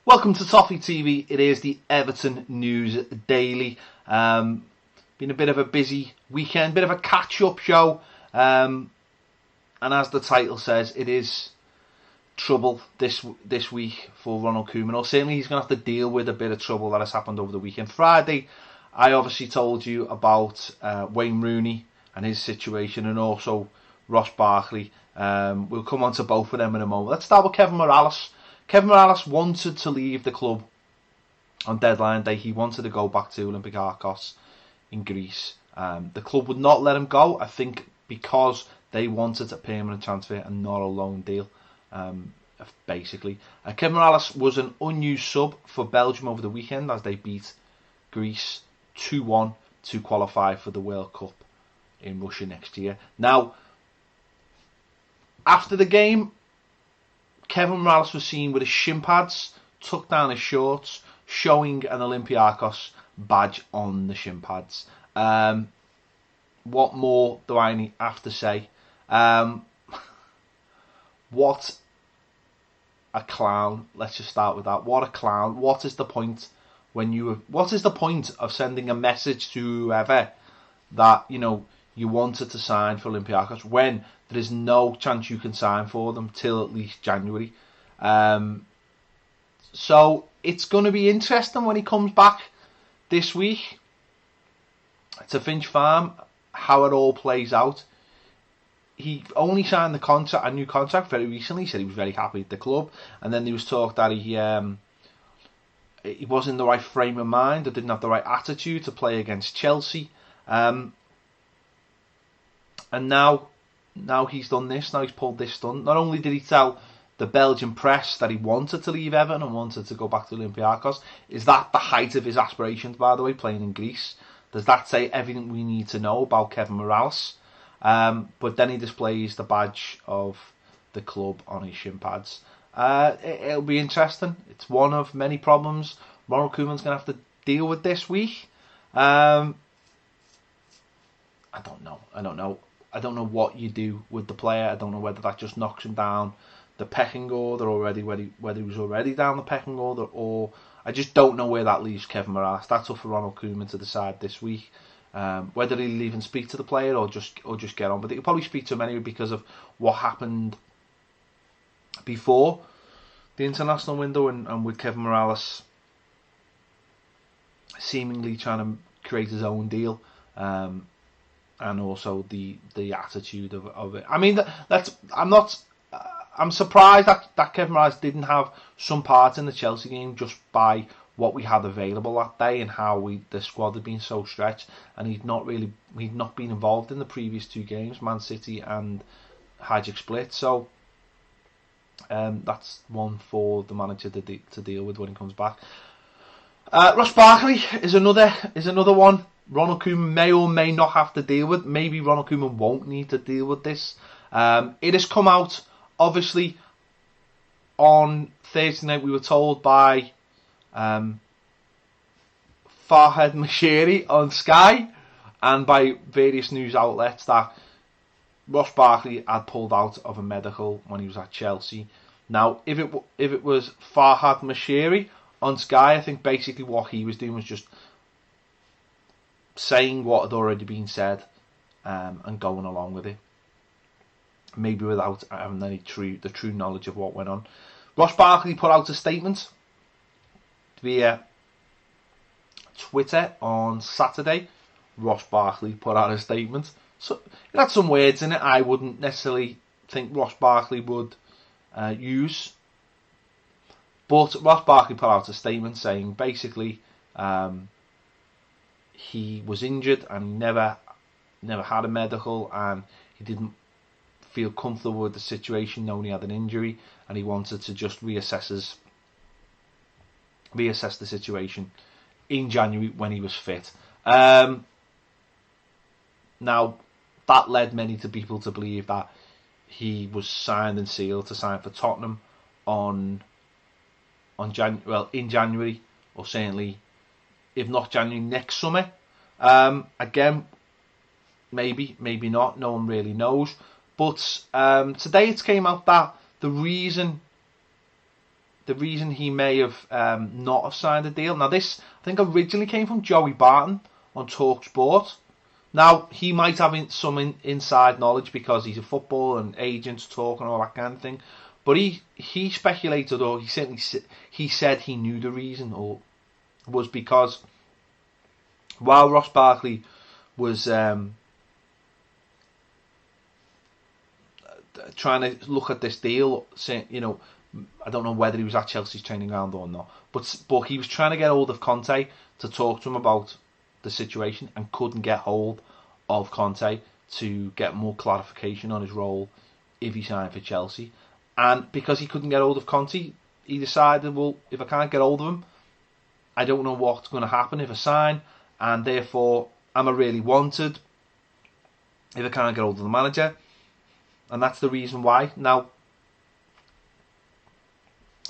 Welcome to Toffee TV. It is the Everton News Daily. Been a bit of a busy weekend, bit of a catch-up show. And as the title says, it is trouble this week for Ronald Koeman. Or certainly he's going to have to deal with a bit of trouble that has happened over the weekend. Friday, I obviously told you about Wayne Rooney and his situation, and also Ross Barkley. We'll come on to both of them in a moment. Let's start with Kevin Mirallas. Kevin Mirallas wanted to leave the club on deadline day. He wanted to go back to Olympiacos in Greece. The club would not let him go, I think, because they wanted a permanent transfer and not a loan deal, basically. Kevin Mirallas was an unused sub for Belgium over the weekend as they beat Greece 2-1 to qualify for the World Cup in Russia next year. Now, after the game, Kevin Mirallas was seen with his shin pads, tucked down his shorts, showing an Olympiacos badge on the shin pads. What more do I have to say? What a clown. Let's just start with that. What a clown. What is the point what is the point of sending a message to whoever that, you wanted to sign for Olympiacos when there is no chance you can sign for them till at least January? So it's going to be interesting when he comes back this week to Finch Farm, how it all plays out. He only signed a new contract very recently. He said he was very happy at the club, and then there was talk that he wasn't in the right frame of mind, or didn't have the right attitude to play against Chelsea. And now he's done this. Now he's pulled this stunt. Not only did he tell the Belgian press that he wanted to leave Everton and wanted to go back to Olympiacos. Is that the height of his aspirations, by the way, playing in Greece? Does that say everything we need to know about Kevin Mirallas? But then he displays the badge of the club on his shin pads. It'll be interesting. It's one of many problems Ronald Koeman's going to have to deal with this week. I don't know. I don't know what you do with the player. I don't know whether that just knocks him down the pecking order already, whether he was already down the pecking order, or I just don't know where that leaves Kevin Mirallas. That's up for Ronald Koeman to decide this week. Whether he'll even speak to the player or just get on. But he'll probably speak to him anyway because of what happened before the international window, and with Kevin Mirallas seemingly trying to create his own deal. And also the attitude of it. I mean, I'm surprised that Kevin Mirallas didn't have some part in the Chelsea game just by what we had available that day and how the squad had been so stretched, and he'd not been involved in the previous two games, Man City and Hajduk Split. So that's one for the manager to deal with when he comes back. Ross Barkley is another one Ronald Koeman may or may not have to deal with. Maybe Ronald Koeman won't need to deal with this. It has come out, obviously, on Thursday night. We were told by Farhad Mashiri on Sky and by various news outlets that Ross Barkley had pulled out of a medical when he was at Chelsea. Now, if it was Farhad Mashiri on Sky, I think basically what he was doing was just saying what had already been said and going along with it, maybe without having the true knowledge of what went on. Ross Barkley put out a statement via Twitter on Saturday. Ross Barkley put out a statement. So it had some words in it I wouldn't necessarily think Ross Barkley would use. But Ross Barkley put out a statement saying basically he was injured and he never had a medical, and he didn't feel comfortable with the situation knowing he had an injury, and he wanted to just reassess the situation in January when he was fit. Now that led many people to believe that he was signed and sealed to sign for Tottenham in January, or certainly, if not January, next summer. Again, maybe not. No one really knows. But today it came out that the reason the reason he may have not have signed a deal. Now this, I think, originally came from Joey Barton on TalkSport. Now he might have some inside knowledge because he's a footballer and agents talk and all that kind of thing. But he speculated, or he said he knew the reason, or was because while Ross Barkley was trying to look at this deal, saying, you know, I don't know whether he was at Chelsea's training ground or not, but he was trying to get hold of Conte to talk to him about the situation and couldn't get hold of Conte to get more clarification on his role if he signed for Chelsea. And because he couldn't get hold of Conte, he decided, well, if I can't get hold of him, I don't know what's going to happen if I sign, and therefore, am I really wanted if I can't get hold of the manager? And that's the reason why. Now,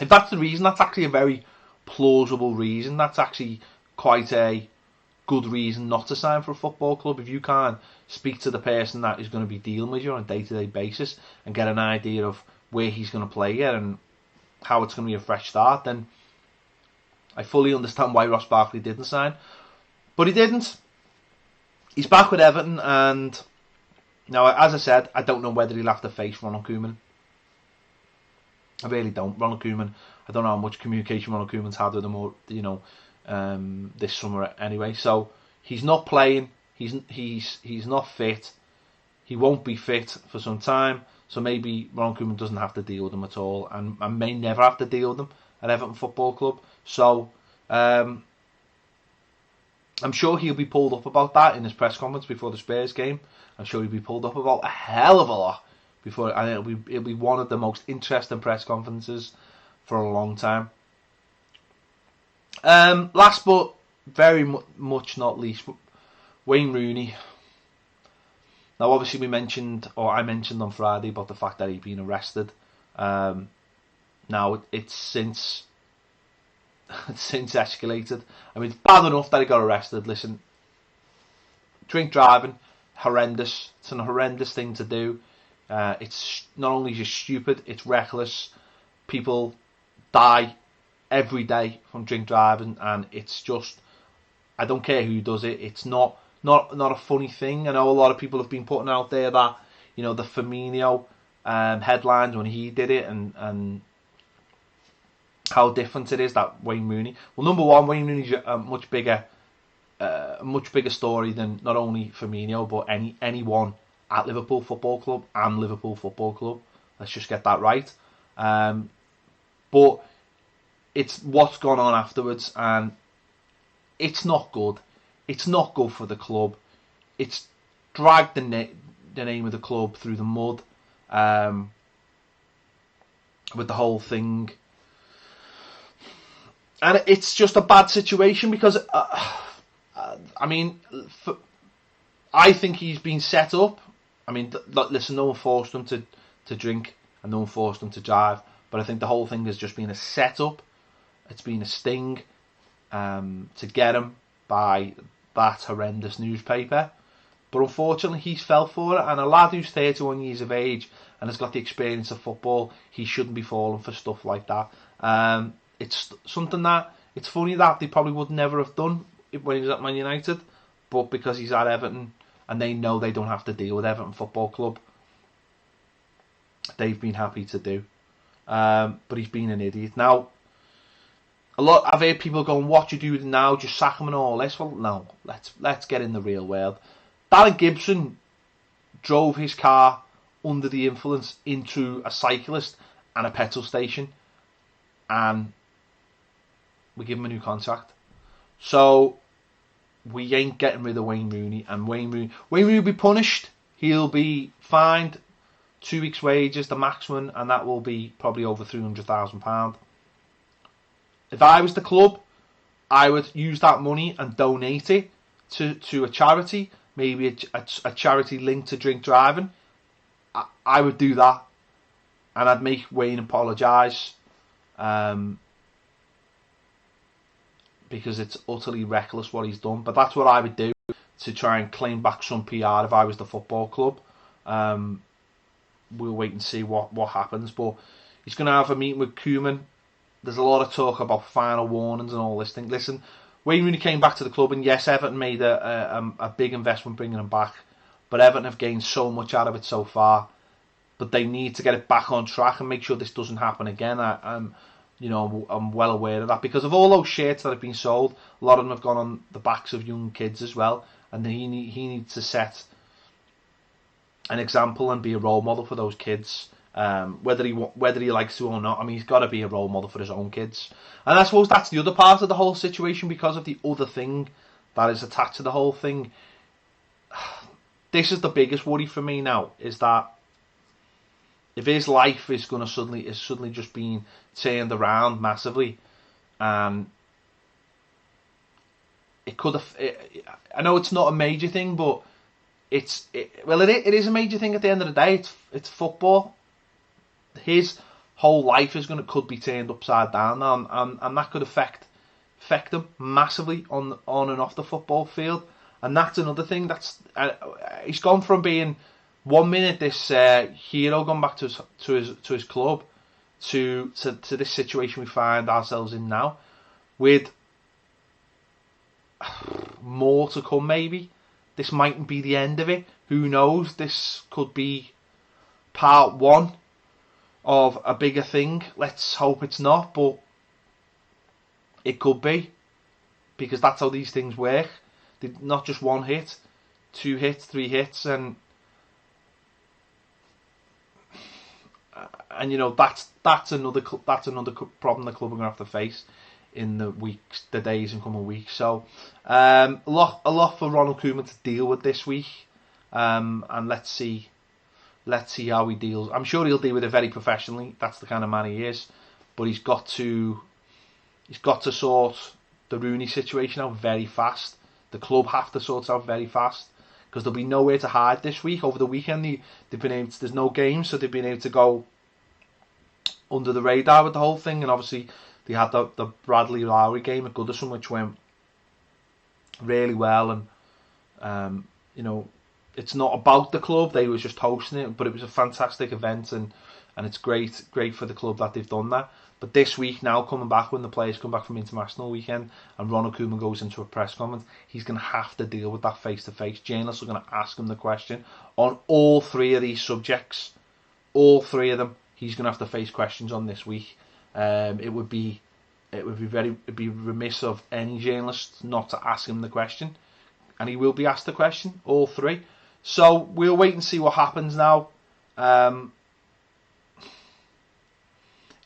if that's the reason, that's actually a very plausible reason. That's actually quite a good reason not to sign for a football club. If you can't speak to the person that is going to be dealing with you on a day-to-day basis and get an idea of where he's going to play you and how it's going to be a fresh start, then I fully understand why Ross Barkley didn't sign. But he didn't. He's back with Everton, and now, as I said, I don't know whether he'll have to face Ronald Koeman. I really don't. Ronald Koeman, I don't know how much communication Ronald Koeman's had with him, or, you know, this summer anyway. So he's not playing. He's not fit. He won't be fit for some time. So maybe Ronald Koeman doesn't have to deal with him at all, and may never have to deal with him at Everton Football Club. So I'm sure he'll be pulled up about that in his press conference before the Spurs game. I'm sure he'll be pulled up about a hell of a lot before, and it'll be one of the most interesting press conferences for a long time. Last but very much not least, Wayne Rooney. Now, obviously, I mentioned on Friday about the fact that he'd been arrested. Now it's since escalated. I mean, it's bad enough that he got arrested. Listen, drink driving, horrendous. It's an horrendous thing to do. It's not only just stupid, it's reckless. People die every day from drink driving, and it's just, I don't care who does it. It's not a funny thing. I know a lot of people have been putting out there that, you know, the Firmino headlines when he did it, and how different it is that Wayne Rooney. Well, number one, Wayne Rooney's a much bigger story than not only Firmino but anyone at Liverpool Football Club and Liverpool Football Club. Let's just get that right. But it's what's gone on afterwards, and it's not good. It's not good for the club. It's dragged the name of the club through the mud with the whole thing. And it's just a bad situation because, I mean, I think he's been set up. I mean, listen, no one forced him to drink and no one forced him to drive. But I think the whole thing has just been a setup. It's been a sting to get him by that horrendous newspaper. But unfortunately, he's fell for it. And a lad who's 31 years of age and has got the experience of football, he shouldn't be falling for stuff like that. It's something that, it's funny that they probably would never have done when he was at Man United, but because he's at Everton and they know they don't have to deal with Everton Football Club, they've been happy to do. But he's been an idiot. Now, I've heard people going, what you do now, just sack him and all this. Well, no, let's get in the real world. Darren Gibson drove his car under the influence into a cyclist and a petrol station, and we give him a new contract. So we ain't getting rid of Wayne Rooney, and Wayne Rooney will be punished. He'll be fined 2 weeks' wages, the maximum, and that will be probably over £300,000. If I was the club, I would use that money and donate it to a charity, maybe a charity linked to drink driving. I would do that, and I'd make Wayne apologise. Because it's utterly reckless what he's done. But that's what I would do to try and claim back some PR if I was the football club. We'll wait and see what happens. But he's going to have a meeting with Koeman there's a lot of talk about final warnings and all this thing. Listen, Wayne Rooney came back to the club, and yes, Everton made a big investment bringing him back, but Everton have gained so much out of it so far. But they need to get it back on track and make sure this doesn't happen again. I'm well aware of that, because of all those shirts that have been sold, a lot of them have gone on the backs of young kids as well, and he needs to set an example and be a role model for those kids, whether he likes to or not. I mean, he's got to be a role model for his own kids, and I suppose that's the other part of the whole situation, because of the other thing that is attached to the whole thing. This is the biggest worry for me now, is that if his life is going to suddenly just being turned around massively, and it could have. I know it's not a major thing, but it is a major thing at the end of the day. It's football. His whole life could be turned upside down, and that could affect him massively on and off the football field. And that's another thing. He's gone from being 1 minute this hero gone back to his club to this situation we find ourselves in now, with more to come. Maybe this mightn't be the end of it. Who knows? This could be part one of a bigger thing. Let's hope it's not, but it could be, because that's how these things work. They're not just one hit, 2 hits, 3 hits, and that's another problem the club are going to have to face in the days and coming weeks. So a lot for Ronald Koeman to deal with this week, and let's see how he deals. I'm sure he'll deal with it very professionally. That's the kind of man he is. But he's got to sort the Rooney situation out very fast. The club have to sort it out very fast, because there'll be nowhere to hide this week. Over the weekend, they've been able to, there's no games, so they've been able to go under the radar with the whole thing. And obviously, they had the Bradley Lowry game at Goodison, which went really well. And it's not about the club; they were just hosting it, but it was a fantastic event, and it's great for the club that they've done that. But this week now, coming back, when the players come back from international weekend and Ronald Koeman goes into a press conference, he's going to have to deal with that face-to-face. Journalists are going to ask him the question on all 3 of these subjects. All 3 of them, he's going to have to face questions on this week. It would be remiss of any journalist not to ask him the question, and he will be asked the question, all 3. So we'll wait and see what happens now.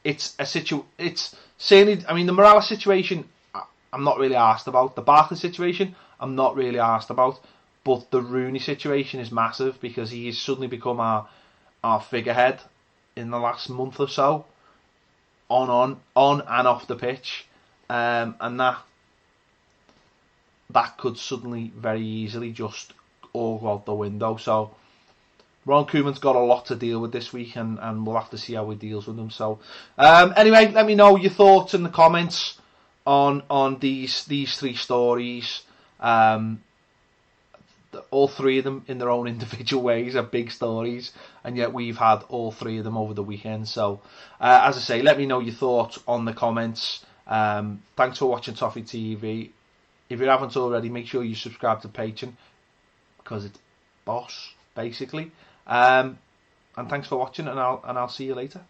It's certainly, I mean, the Mirallas situation, I'm not really asked about. The Barkley situation, I'm not really asked about. But the Rooney situation is massive, because he has suddenly become our figurehead in the last month or so, on and off the pitch, and that could suddenly very easily just all go out the window. So Ron Koeman's got a lot to deal with this week, and we'll have to see how he deals with them. So, anyway, let me know your thoughts in the comments on these 3 stories. All 3 of them, in their own individual ways, are big stories, and yet we've had all 3 of them over the weekend. So, as I say, let me know your thoughts on the comments. Thanks for watching Toffee TV. If you haven't already, make sure you subscribe to Patreon, because it's boss, basically. And thanks for watching, and I'll see you later.